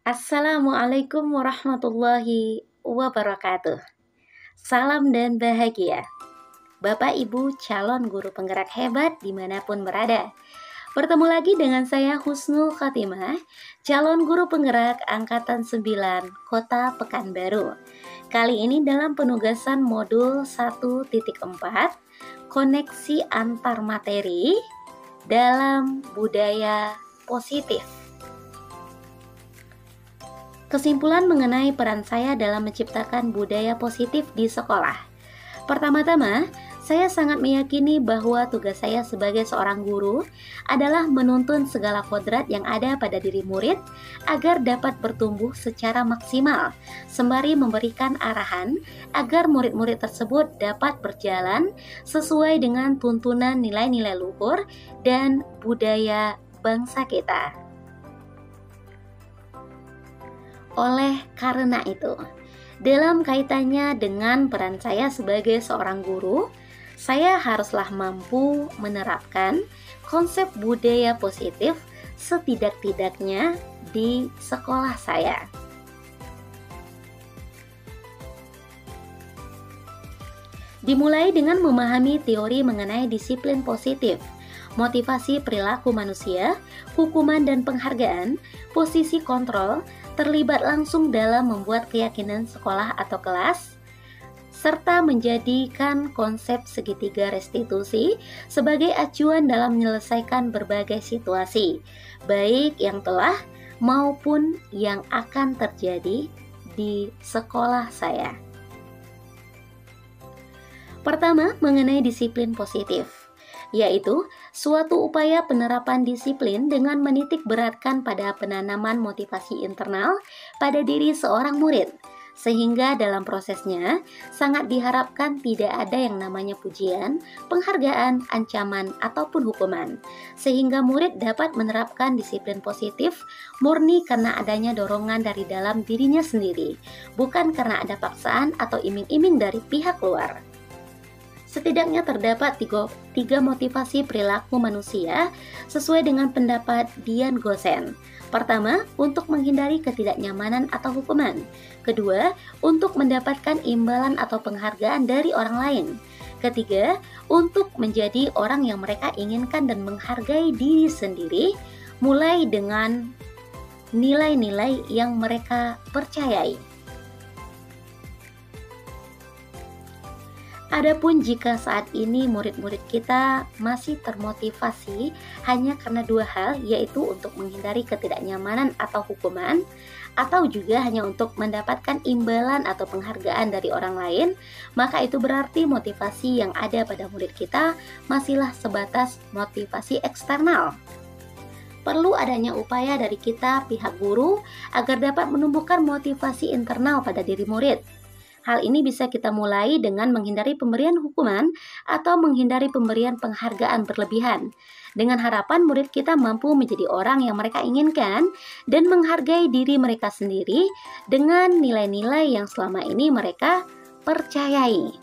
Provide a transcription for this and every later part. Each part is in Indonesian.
Assalamualaikum warahmatullahi wabarakatuh. Salam dan bahagia. Bapak Ibu calon guru penggerak hebat dimanapun berada. Bertemu lagi dengan saya Husnul Khatimah, calon guru penggerak Angkatan 9 Kota Pekanbaru. Kali ini dalam penugasan modul 1.4, koneksi antar materi dalam budaya positif. Kesimpulan mengenai peran saya dalam menciptakan budaya positif di sekolah. Pertama-tama, saya sangat meyakini bahwa tugas saya sebagai seorang guru adalah menuntun segala kodrat yang ada pada diri murid agar dapat bertumbuh secara maksimal, sembari memberikan arahan agar murid-murid tersebut dapat berjalan sesuai dengan tuntunan nilai-nilai luhur dan budaya bangsa kita. Oleh karena itu, dalam kaitannya dengan peran saya sebagai seorang guru, saya haruslah mampu menerapkan konsep budaya positif setidak-tidaknya di sekolah saya. Dimulai dengan memahami teori mengenai disiplin positif, motivasi perilaku manusia, hukuman dan penghargaan, posisi kontrol, terlibat langsung dalam membuat keyakinan sekolah atau kelas, serta menjadikan konsep segitiga restitusi sebagai acuan dalam menyelesaikan berbagai situasi, baik yang telah maupun yang akan terjadi di sekolah saya. Pertama, mengenai disiplin positif, yaitu suatu upaya penerapan disiplin dengan menitik beratkan pada penanaman motivasi internal pada diri seorang murid, sehingga dalam prosesnya sangat diharapkan tidak ada yang namanya pujian, penghargaan, ancaman, ataupun hukuman, sehingga murid dapat menerapkan disiplin positif murni karena adanya dorongan dari dalam dirinya sendiri, bukan karena ada paksaan atau iming-iming dari pihak luar. Setidaknya terdapat tiga motivasi perilaku manusia sesuai dengan pendapat Dian Gosen. Pertama, untuk menghindari ketidaknyamanan atau hukuman. Kedua, untuk mendapatkan imbalan atau penghargaan dari orang lain. Ketiga, untuk menjadi orang yang mereka inginkan dan menghargai diri sendiri, mulai dengan nilai-nilai yang mereka percayai. Adapun jika saat ini murid-murid kita masih termotivasi hanya karena dua hal, yaitu untuk menghindari ketidaknyamanan atau hukuman, atau juga hanya untuk mendapatkan imbalan atau penghargaan dari orang lain, maka itu berarti motivasi yang ada pada murid kita masihlah sebatas motivasi eksternal. Perlu adanya upaya dari kita pihak guru agar dapat menumbuhkan motivasi internal pada diri murid. Hal ini bisa kita mulai dengan menghindari pemberian hukuman atau menghindari pemberian penghargaan berlebihan, dengan harapan murid kita mampu menjadi orang yang mereka inginkan dan menghargai diri mereka sendiri dengan nilai-nilai yang selama ini mereka percayai.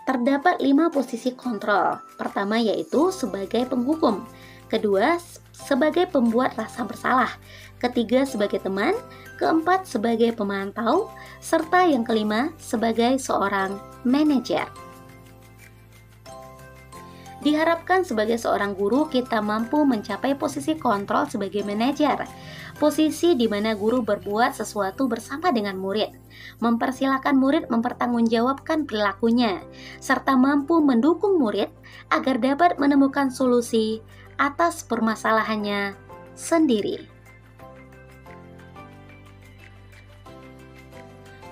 Terdapat 5 posisi kontrol. Pertama yaitu sebagai penghukum, kedua sebagai pembuat rasa bersalah, ketiga sebagai teman, keempat sebagai pemantau, serta yang kelima sebagai seorang manajer. Diharapkan sebagai seorang guru kita mampu mencapai posisi kontrol sebagai manajer, posisi di mana guru berbuat sesuatu bersama dengan murid, mempersilahkan murid mempertanggungjawabkan perilakunya, serta mampu mendukung murid agar dapat menemukan solusi atas permasalahannya sendiri.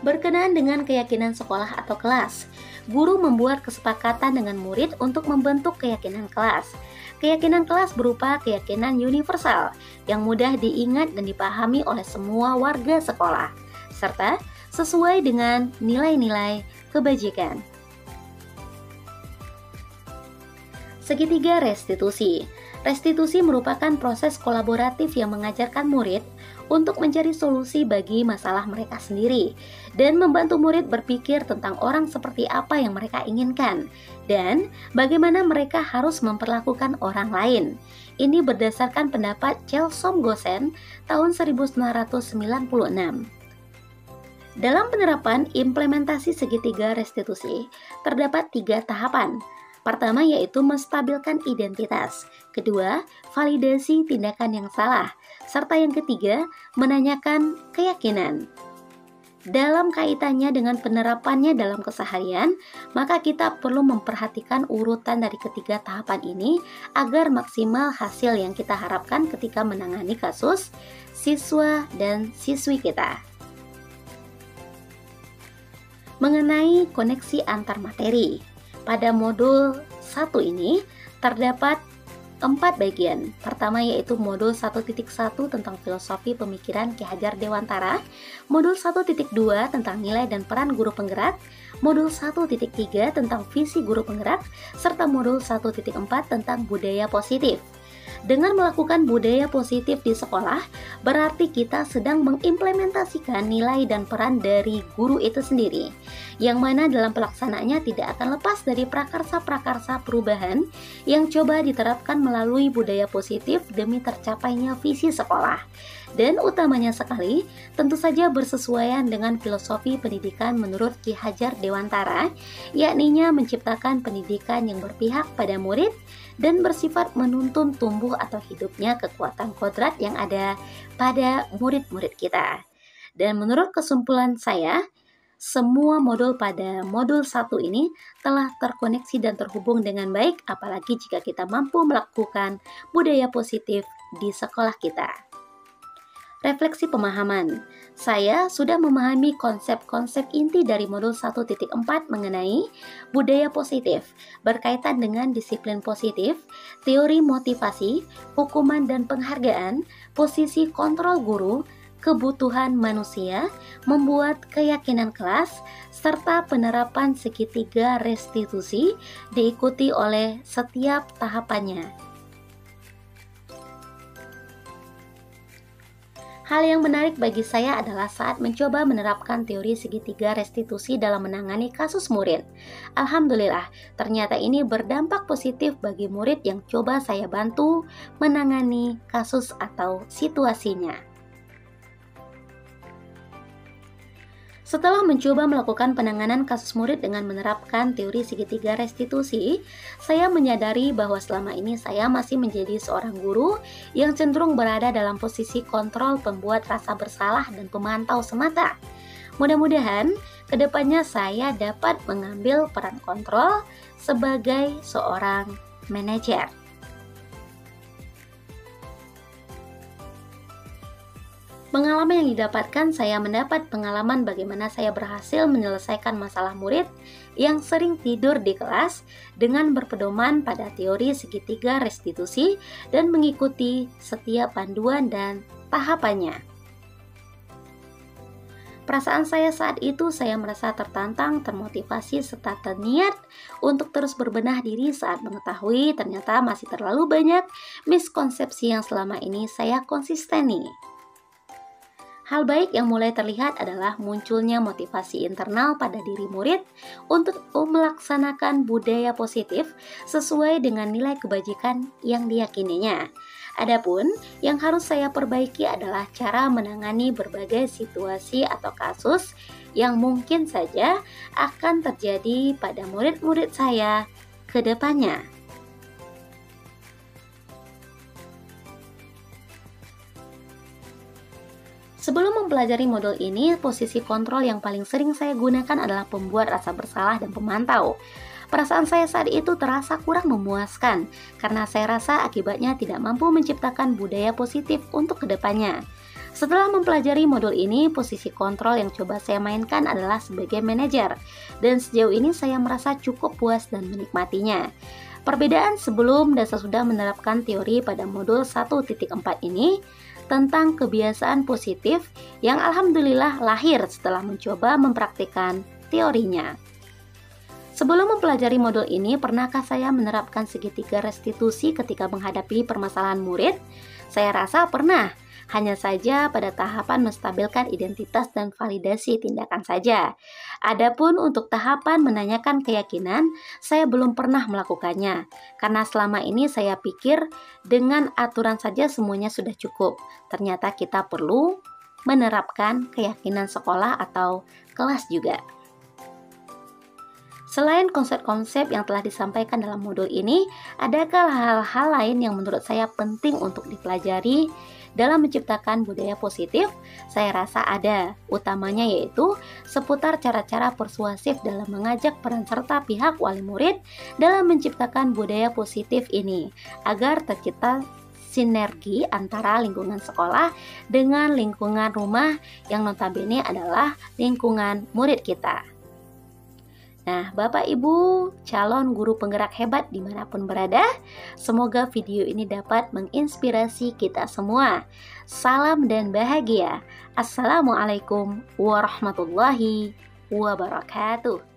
Berkenaan dengan keyakinan sekolah atau kelas, guru membuat kesepakatan dengan murid untuk membentuk keyakinan kelas. Keyakinan kelas berupa keyakinan universal yang mudah diingat dan dipahami oleh semua warga sekolah, serta sesuai dengan nilai-nilai kebajikan. Segitiga restitusi. Restitusi merupakan proses kolaboratif yang mengajarkan murid untuk mencari solusi bagi masalah mereka sendiri dan membantu murid berpikir tentang orang seperti apa yang mereka inginkan dan bagaimana mereka harus memperlakukan orang lain. Ini berdasarkan pendapat Chelsom Gosen tahun 1996. Dalam penerapan implementasi segitiga restitusi, terdapat 3 tahapan. Pertama yaitu menstabilkan identitas, kedua validasi tindakan yang salah, serta yang ketiga menanyakan keyakinan. Dalam kaitannya dengan penerapannya dalam keseharian, maka kita perlu memperhatikan urutan dari ketiga tahapan ini agar maksimal hasil yang kita harapkan ketika menangani kasus siswa dan siswi kita. Mengenai koneksi antar materi, pada modul 1 ini terdapat 4 bagian. Pertama yaitu modul 1.1 tentang filosofi pemikiran Ki Hajar Dewantara, modul 1.2 tentang nilai dan peran guru penggerak, modul 1.3 tentang visi guru penggerak, serta modul 1.4 tentang budaya positif. Dengan melakukan budaya positif di sekolah, berarti kita sedang mengimplementasikan nilai dan peran dari guru itu sendiri, yang mana dalam pelaksanaannya tidak akan lepas dari prakarsa-prakarsa perubahan yang coba diterapkan melalui budaya positif demi tercapainya visi sekolah. Dan utamanya sekali, tentu saja bersesuaian dengan filosofi pendidikan menurut Ki Hajar Dewantara, yakninya menciptakan pendidikan yang berpihak pada murid dan bersifat menuntun tumbuh atau hidupnya kekuatan kodrat yang ada pada murid-murid kita. Dan menurut kesimpulan saya, semua modul pada modul 1 ini telah terkoneksi dan terhubung dengan baik, apalagi jika kita mampu melakukan budaya positif di sekolah kita. Refleksi pemahaman. Saya sudah memahami konsep-konsep inti dari modul 1.4 mengenai budaya positif, berkaitan dengan disiplin positif, teori motivasi, hukuman dan penghargaan, posisi kontrol guru, kebutuhan manusia, membuat keyakinan kelas, serta penerapan segitiga restitusi diikuti oleh setiap tahapannya. Hal yang menarik bagi saya adalah saat mencoba menerapkan teori segitiga restitusi dalam menangani kasus murid. Alhamdulillah, ternyata ini berdampak positif bagi murid yang coba saya bantu menangani kasus atau situasinya. Setelah mencoba melakukan penanganan kasus murid dengan menerapkan teori segitiga restitusi, saya menyadari bahwa selama ini saya masih menjadi seorang guru yang cenderung berada dalam posisi kontrol, pembuat rasa bersalah, dan pemantau semata. Mudah-mudahan kedepannya saya dapat mengambil peran kontrol sebagai seorang manajer. Pengalaman yang didapatkan, saya mendapat pengalaman bagaimana saya berhasil menyelesaikan masalah murid yang sering tidur di kelas dengan berpedoman pada teori segitiga restitusi dan mengikuti setiap panduan dan tahapannya. Perasaan saya saat itu, saya merasa tertantang, termotivasi, serta terniat untuk terus berbenah diri saat mengetahui ternyata masih terlalu banyak miskonsepsi yang selama ini saya konsisteni. Hal baik yang mulai terlihat adalah munculnya motivasi internal pada diri murid untuk melaksanakan budaya positif sesuai dengan nilai kebajikan yang diyakininya. Adapun yang harus saya perbaiki adalah cara menangani berbagai situasi atau kasus yang mungkin saja akan terjadi pada murid-murid saya ke depannya. Sebelum mempelajari modul ini, posisi kontrol yang paling sering saya gunakan adalah pembuat rasa bersalah dan pemantau. Perasaan saya saat itu terasa kurang memuaskan, karena saya rasa akibatnya tidak mampu menciptakan budaya positif untuk kedepannya. Setelah mempelajari modul ini, posisi kontrol yang coba saya mainkan adalah sebagai manajer, dan sejauh ini saya merasa cukup puas dan menikmatinya. Perbedaan sebelum dan sesudah menerapkan teori pada modul 1.4 ini tentang kebiasaan positif yang alhamdulillah lahir setelah mencoba mempraktikkan teorinya. Sebelum mempelajari modul ini, pernahkah saya menerapkan segitiga restitusi ketika menghadapi permasalahan murid? Saya rasa pernah. Hanya saja pada tahapan menstabilkan identitas dan validasi tindakan saja. Adapun untuk tahapan menanyakan keyakinan, saya belum pernah melakukannya. Karena selama ini saya pikir dengan aturan saja semuanya sudah cukup. Ternyata kita perlu menerapkan keyakinan sekolah atau kelas juga. Selain konsep-konsep yang telah disampaikan dalam modul ini, adakah hal-hal lain yang menurut saya penting untuk dipelajari dalam menciptakan budaya positif? Saya rasa ada, utamanya yaitu seputar cara-cara persuasif dalam mengajak peran serta pihak wali murid dalam menciptakan budaya positif ini, agar tercipta sinergi antara lingkungan sekolah dengan lingkungan rumah yang notabene adalah lingkungan murid kita. Nah, Bapak Ibu calon guru penggerak hebat dimanapun berada, semoga video ini dapat menginspirasi kita semua. Salam dan bahagia. Assalamualaikum warahmatullahi wabarakatuh.